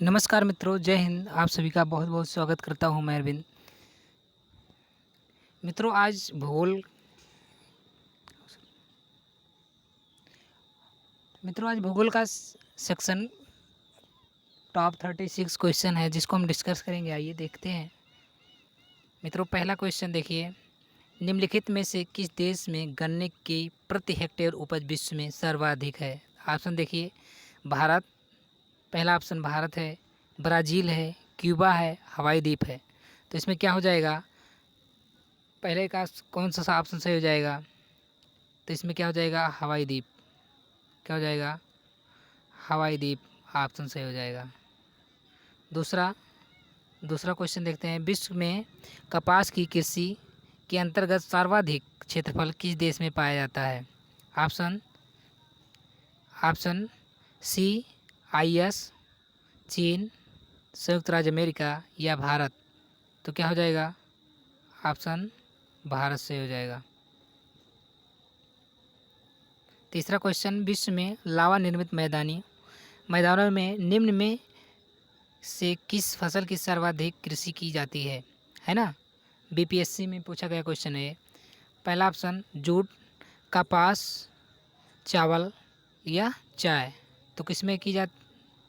नमस्कार मित्रों, जय हिंद। आप सभी का बहुत बहुत स्वागत करता हूं मैं अरविंद। मित्रों, आज भूगोल का सेक्शन टॉप 36 क्वेश्चन है जिसको हम डिस्कस करेंगे। आइए देखते हैं। मित्रों, पहला क्वेश्चन देखिए, निम्नलिखित में से किस देश में गन्ने की प्रति हेक्टेयर उपज विश्व में सर्वाधिक है? ऑप्शन देखिए, भारत, पहला ऑप्शन भारत है, ब्राज़ील है, क्यूबा है, हवाई द्वीप है। तो इसमें क्या हो जाएगा, पहले का कौन सा ऑप्शन सही हो जाएगा? तो इसमें क्या हो जाएगा, हवाई द्वीप। क्या हो जाएगा, हवाई द्वीप ऑप्शन सही हो जाएगा। दूसरा दूसरा क्वेश्चन देखते हैं, विश्व में कपास की कृषि के अंतर्गत सर्वाधिक क्षेत्रफल किस देश में पाया जाता है? ऑप्शन ऑप्शन सी IS, चीन, संयुक्त राज्य अमेरिका या भारत। तो क्या हो जाएगा, ऑप्शन भारत से हो जाएगा। तीसरा क्वेश्चन, विश्व में लावा निर्मित मैदानों में निम्न में से किस फसल की सर्वाधिक कृषि की जाती है ना? BPSC में पूछा गया क्वेश्चन है। पहला ऑप्शन जूट, कपास, चावल या चाय। तो किस में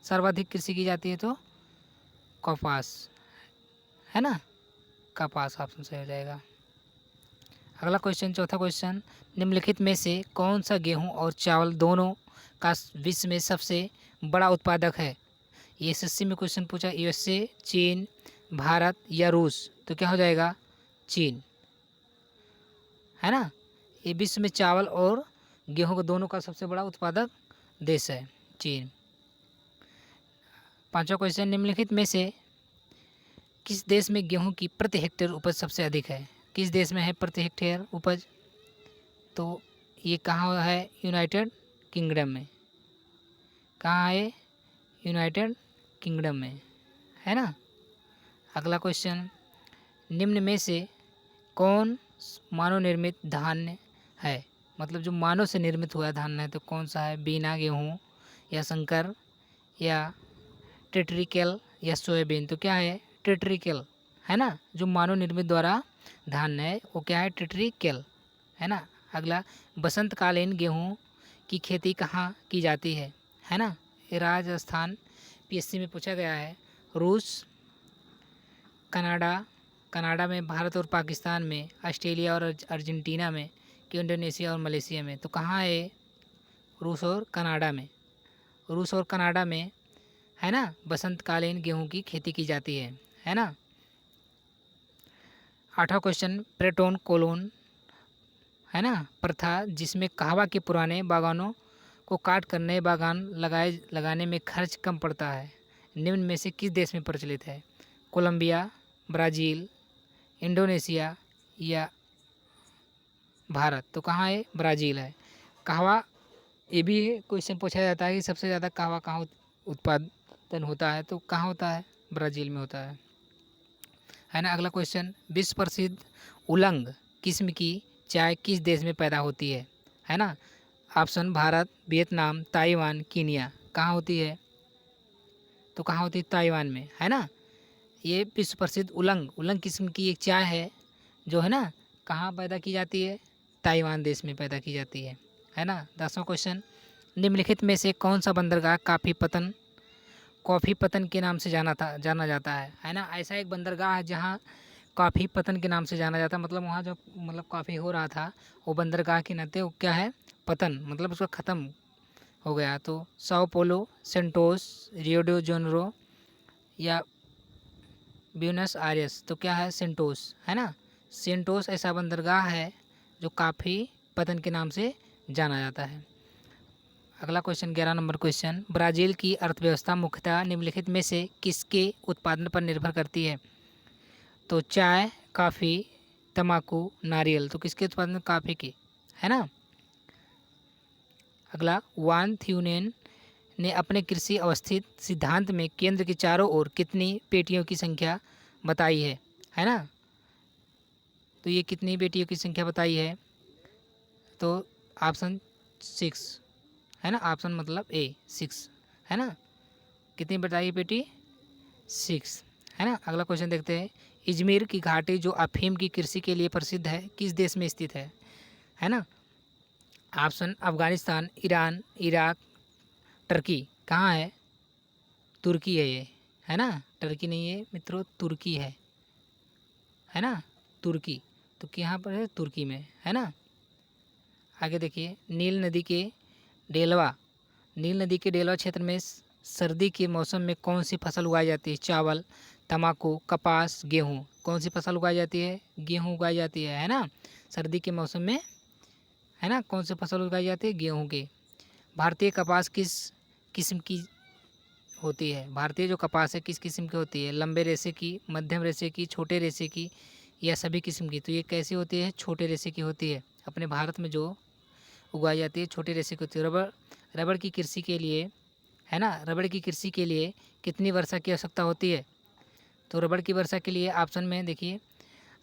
सर्वाधिक कृषि की जाती है? तो कपास, है ना? कपास ऑप्शन सही हो जाएगा। अगला क्वेश्चन, चौथा क्वेश्चन, निम्नलिखित में से कौन सा गेहूं और चावल दोनों का विश्व में सबसे बड़ा उत्पादक है? ये SSC में क्वेश्चन पूछा। USA, चीन, भारत या रूस। तो क्या हो जाएगा, चीन, है ना? ये विश्व में चावल और गेहूं को दोनों का सबसे बड़ा उत्पादक देश है, चीन। पांचवा क्वेश्चन, निम्नलिखित में से किस देश में गेहूं की प्रति हेक्टेयर उपज सबसे अधिक है? किस देश में है प्रति हेक्टेयर उपज? तो ये कहाँ है, यूनाइटेड किंगडम में। कहाँ है, यूनाइटेड किंगडम में, है ना? अगला क्वेश्चन, निम्न में से कौन मानव निर्मित धान्य है? मतलब जो मानव से निर्मित हुआ धान्य है, तो कौन सा है? बीना गेहूँ या संकर या टेट्रिकल या सोयाबीन। तो क्या है, टेट्रिकल, है ना? जो मानव निर्मित द्वारा धान्य है वो क्या है, टेट्रिकल, है ना? अगला, बसंतकालीन गेहूँ की खेती कहाँ की जाती है ना? ये राजस्थान, PSC में पूछा गया है। रूस, कनाडा में, भारत और पाकिस्तान में, ऑस्ट्रेलिया और अर्जेंटीना में, कि इंडोनेशिया और मलेशिया में। तो कहाँ है, रूस और कनाडा में। रूस और कनाडा में, है ना, बसंतकालीन गेहूं की खेती की जाती है ना? आठवां क्वेश्चन, प्रेटोन कोलोन, है ना, प्रथा जिसमें कहवा के पुराने बागानों को काट कर नए बागान लगाने में खर्च कम पड़ता है, निम्न में से किस देश में प्रचलित है? कोलंबिया, ब्राज़ील, इंडोनेशिया या भारत। तो कहाँ है, ब्राज़ील है। कहवा, ये भी क्वेश्चन पूछा जाता है कि सबसे ज़्यादा कहवा कहाँ उत्पादन होता है? तो कहाँ होता है, ब्राज़ील में होता है ना? अगला क्वेश्चन, विश्व प्रसिद्ध उलंग किस्म की चाय किस देश में पैदा होती है ना? Option Bharat, Vietnam, Taiwan, Kenya. कहाँ होती है? तो कहाँ होती है, ताइवान में, है ना? ये विश्व प्रसिद्ध उलंग किस्म की एक चाय है जो, है ना, कहाँ पैदा की जाती है? ताइवान देश में पैदा की जाती है ना? 10वां क्वेश्चन, निम्नलिखित में से कौन सा बंदरगाह कॉफ़ी पतन के नाम से जाना जाता है ना? ऐसा एक बंदरगाह है जहाँ कॉफ़ी पतन के नाम से जाना जाता है। मतलब वहाँ जो कॉफ़ी हो रहा था वो बंदरगाह के नाते वो क्या है, पतन, मतलब उसका ख़त्म हो गया। तो Sao Paulo, Santos, Rio de Janeiro या ब्यूनस आयर्स। तो क्या है, सेंटोस, है ना? सेंटोस ऐसा बंदरगाह है जो कॉफ़ी पतन के नाम से जाना जाता है। अगला क्वेश्चन, 11 नंबर क्वेश्चन, ब्राज़ील की अर्थव्यवस्था मुख्यतः निम्नलिखित में से किसके उत्पादन पर निर्भर करती है? तो चाय, कॉफ़ी, तंबाकू, नारियल। तो किसके उत्पादन? कॉफ़ी की, है ना? अगला, वान थ्यूनेन ने अपने कृषि अवस्थित सिद्धांत में केंद्र के चारों ओर कितनी पेटियों की संख्या बताई है ना? तो ये कितनी पेटियों की संख्या बताई है? तो ऑप्शन 6, है ना? ऑप्शन मतलब A 6, है ना? कितनी बताइए बेटी? 6, है ना। अगला क्वेश्चन देखते हैं। इजमीर की घाटी जो अफीम की कृषि के लिए प्रसिद्ध है किस देश में स्थित है ना। Option Afghanistan, Iran, Iraq, Turkey. कहाँ है? तुर्की है ये, है ना। टर्की नहीं है मित्रों, तुर्की है ना। तुर्की, तो यहाँ पर है तुर्की में, है ना। आगे देखिए, नील नदी के डेलवा क्षेत्र में सर्दी के मौसम में कौन सी फसल उगाई जाती है? चावल, तम्बाकू, कपास, गेहूँ। कौन सी फसल उगाई जाती है? गेहूँ उगाई जाती है ना। सर्दी के मौसम में, है ना, कौन सी फसल उगाई जाती है? गेहूँ की। भारतीय कपास किस किस्म की होती है? भारतीय जो कपास है किस किस्म की होती है? लंबे रेशे की, मध्यम रेशे की, छोटे रेशे की, या सभी किस्म की? तो ये कैसी होती है? छोटे रेशे की होती है। अपने भारत में जो उगाई जाती है छोटे रेशे की होती है। रबड़ की कृषि के लिए, है ना, रबड़ की कृषि के लिए कितनी वर्षा की आवश्यकता होती है? तो रबड़ की वर्षा के लिए ऑप्शन में देखिए,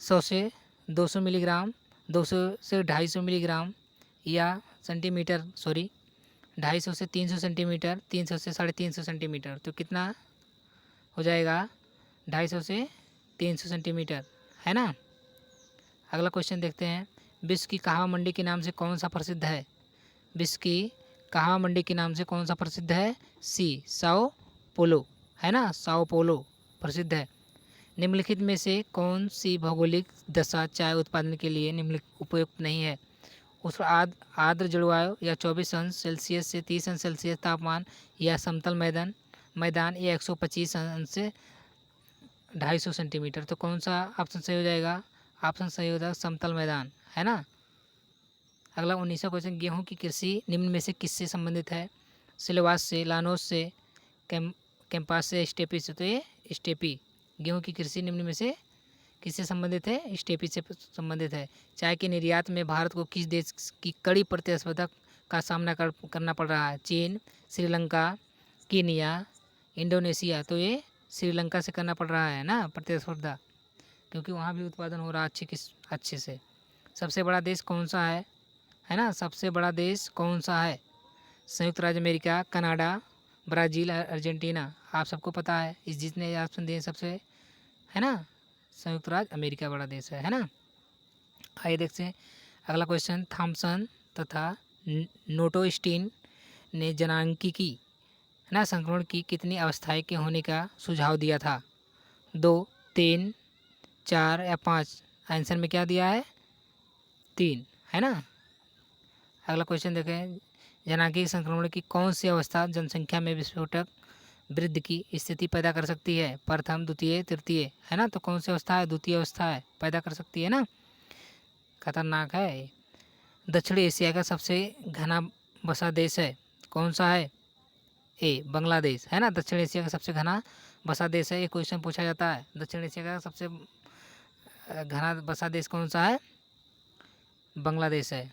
100 से 200 मिलीग्राम, 200 से 250 मिलीग्राम या सेंटीमीटर, 250 से 300 सेंटीमीटर, 300 से 350 सेंटीमीटर। तो कितना हो जाएगा? 250 से 300 सेंटीमीटर, है ना। अगला क्वेश्चन देखते हैं। विश्व की कहवा मंडी के नाम से कौन सा प्रसिद्ध है? विश्व की कहवा मंडी के नाम से कौन सा प्रसिद्ध है? साओ पोलो, है ना। साओ पोलो प्रसिद्ध है। निम्नलिखित में से कौन सी भौगोलिक दशा चाय उत्पादन के लिए निम्नलिखित उपयुक्त नहीं है? उष्ण आर्द्र जलवायु, या 24 अंश सेल्सियस से 30 अंश सेल्सियस तापमान, या समतल मैदान, या 125 अंश से 250 सेंटीमीटर। तो कौन सा ऑप्शन सही हो जाएगा? ऑप्शन सही हो जाएगा समतल मैदान, है ना। अगला 19वां क्वेश्चन। गेहूं की कृषि निम्न में से किससे संबंधित है? सिलवास से, लानोस से, कैंपास से, स्टेपी से। तो ये स्टेपी। गेहूं की कृषि निम्न में से किससे संबंधित है? स्टेपी से संबंधित है। चाय के निर्यात में भारत को किस देश की कड़ी प्रतिस्पर्धा का सामना करना पड़ रहा है? चीन, श्रीलंका, कीनिया, इंडोनेशिया। तो ये श्रीलंका से करना पड़ रहा है ना प्रतिस्पर्धा, क्योंकि वहाँ भी उत्पादन हो रहा है अच्छे से। सबसे बड़ा देश कौन सा है ना। सबसे बड़ा देश कौन सा है? संयुक्त राज्य अमेरिका, कनाडा, ब्राज़ील, अर्जेंटीना। आप सबको पता है, इस जितने ऑप्शन दिए सबसे, है ना, संयुक्त राज्य अमेरिका बड़ा देश है ना। आइए देखते हैं अगला क्वेश्चन। थॉमसन तथा नोटोस्टीन ने जनांकीकी, है ना, संक्रमण की कितनी अवस्थाएं के होने का सुझाव दिया था? 2, 3, 4 या 5? आंसर में क्या दिया है? 3, है ना। अगला क्वेश्चन देखें। जनांकीय संक्रमण की कौन सी अवस्था जनसंख्या में विस्फोटक वृद्धि की स्थिति पैदा कर सकती है? प्रथम, द्वितीय, तृतीय, है ना। तो कौन सी अवस्था है? द्वितीय अवस्था है, पैदा कर सकती है ना। खतरनाक है। दक्षिणी एशिया का सबसे घना बसा देश है, कौन सा है? ए, बांग्लादेश, है ना। दक्षिण एशिया का सबसे घना बसा देश है, ये क्वेश्चन पूछा जाता है। दक्षिण एशिया का सबसे घना बसा देश कौन सा है? बांग्लादेश है।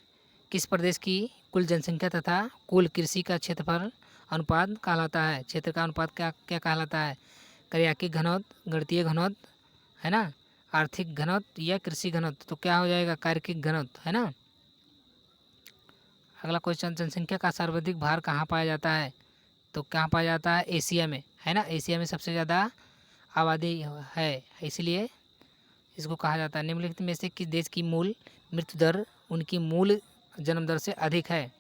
किस प्रदेश की कुल जनसंख्या तथा कुल कृषि का क्षेत्रफल अनुपात कहलाता है? क्षेत्र का अनुपात क्या क्या कहलाता है? कार्यात्मक घनत्व, गणितीय घनत्व, है ना, आर्थिक घनत्व, या कृषि घनत्व। तो क्या हो जाएगा? कार्यात्मक घनत्व, है ना। अगला क्वेश्चन। जनसंख्या का सर्वाधिक भार कहाँ पाया जाता है? तो कहाँ पाया जाता है? एशिया में, है ना। एशिया में सबसे ज़्यादा आबादी है, इसलिए इसको कहा जाता है। निम्नलिखित में से किस देश की मूल मृत्यु दर उनकी मूल जन्म दर से अधिक है?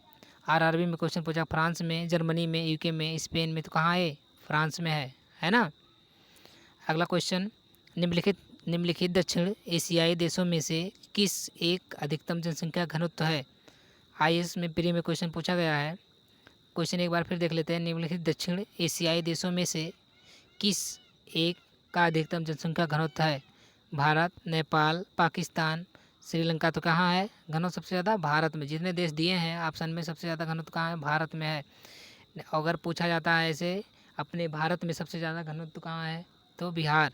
आरआरबी में क्वेश्चन पूछा। फ्रांस में, जर्मनी में, यूके में, स्पेन में। तो कहाँ है? फ्रांस में है ना। अगला क्वेश्चन। निम्नलिखित दक्षिण एशियाई देशों में से किस एक अधिकतम जनसंख्या घनत्व है? आईएएस में प्री में क्वेश्चन पूछा गया है। क्वेश्चन एक बार फिर देख लेते हैं। निम्नलिखित दक्षिण एशियाई देशों में से किस एक का अधिकतम जनसंख्या घनत्व है? भारत, नेपाल, पाकिस्तान, श्रीलंका। तो कहाँ है घनत्व सबसे ज़्यादा? भारत में। जितने देश दिए हैं ऑप्शन में, सबसे ज़्यादा घनत्व कहाँ है? भारत में है। अगर पूछा जाता है ऐसे, अपने भारत में सबसे ज़्यादा घनत्व कहाँ है? तो बिहार,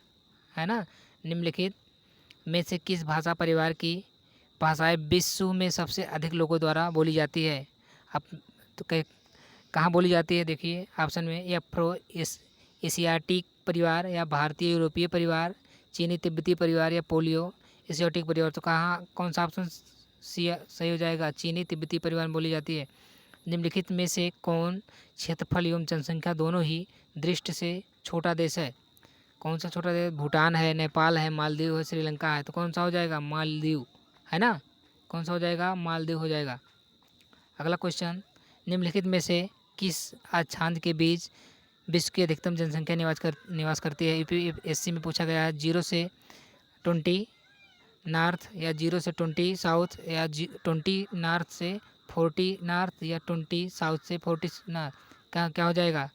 है ना। निम्नलिखित में से किस भाषा परिवार की भाषाएं विश्व में सबसे अधिक लोगों द्वारा बोली जाती है? अब तो कहाँ बोली जाती है? देखिए ऑप्शन में, अफ्रो एशियाटिक परिवार, या भारतीय यूरोपीय परिवार, चीनी तिब्बती परिवार, या पोलियो एशियाटिक परिवार। तो कहाँ कौन सा ऑप्शन सही हो जाएगा? चीनी तिब्बती परिवार में बोली जाती है। निम्नलिखित में से कौन क्षेत्रफल एवं जनसंख्या दोनों ही दृष्टि से छोटा देश है? कौन सा छोटा देश? भूटान है, नेपाल है, मालदीव है, श्रीलंका है। तो कौन सा हो जाएगा? मालदीव, है ना। कौन सा हो जाएगा? मालदीव हो जाएगा। अगला क्वेश्चन, निम्नलिखित में से किस अक्षांश के बीच विश्व की अधिकतम जनसंख्या निवास करती है? यूपीएससी में पूछा गया है। 0 से 20 नॉर्थ, या 0 से 20 साउथ, या 20 नॉर्थ से 40 नॉर्थ, या 20 साउथ से 40 नॉर्थ। क्या हो जाएगा?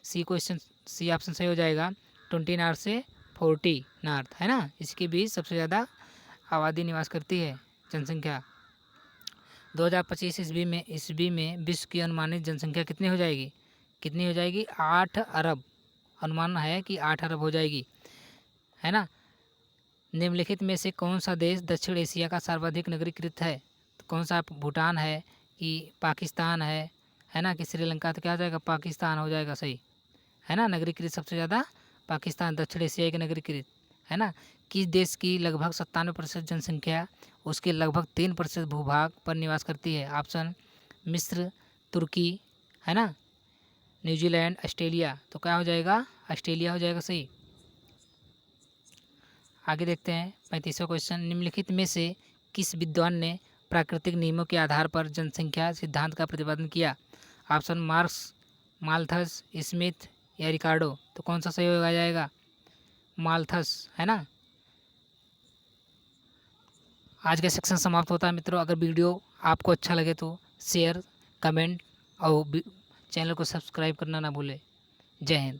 सी क्वेश्चन, सी ऑप्शन सही हो जाएगा। 20 नॉर्थ से 40 नॉर्थ, है ना। इसके बीच सबसे ज़्यादा आबादी निवास करती है, जनसंख्या। 2025 ईस्वी में विश्व की अनुमानित जनसंख्या कितनी हो जाएगी? कितनी हो जाएगी? 8 अरब। अनुमान है कि 8 अरब हो जाएगी, है ना। निम्नलिखित में से कौन सा देश दक्षिण एशिया का सर्वाधिक नगरीकृत है? तो कौन सा? भूटान है कि पाकिस्तान है ना, कि श्रीलंका? तो क्या हो जाएगा? पाकिस्तान हो जाएगा सही, है ना। नगरीकृत सबसे ज़्यादा पाकिस्तान, दक्षिण एशिया के नगरीकृत, है ना। किस देश की लगभग 97% जनसंख्या उसके लगभग 3% भूभाग पर निवास करती है? ऑप्शन मिस्र, तुर्की, है ना, न्यूजीलैंड, ऑस्ट्रेलिया। तो क्या हो जाएगा? ऑस्ट्रेलिया हो जाएगा सही। आगे देखते हैं 35वां क्वेश्चन, निम्नलिखित में से किस विद्वान ने प्राकृतिक नियमों के आधार पर जनसंख्या सिद्धांत का प्रतिपादन किया? ऑप्शन मार्क्स, माल्थस, स्मिथ, या रिकार्डो। तो कौन सा सही होगा जाएगा? माल्थस, है ना। आज का सेक्शन समाप्त होता है मित्रों। अगर वीडियो आपको अच्छा लगे तो शेयर, कमेंट और चैनल को सब्सक्राइब करना ना भूलें। जय हिंद।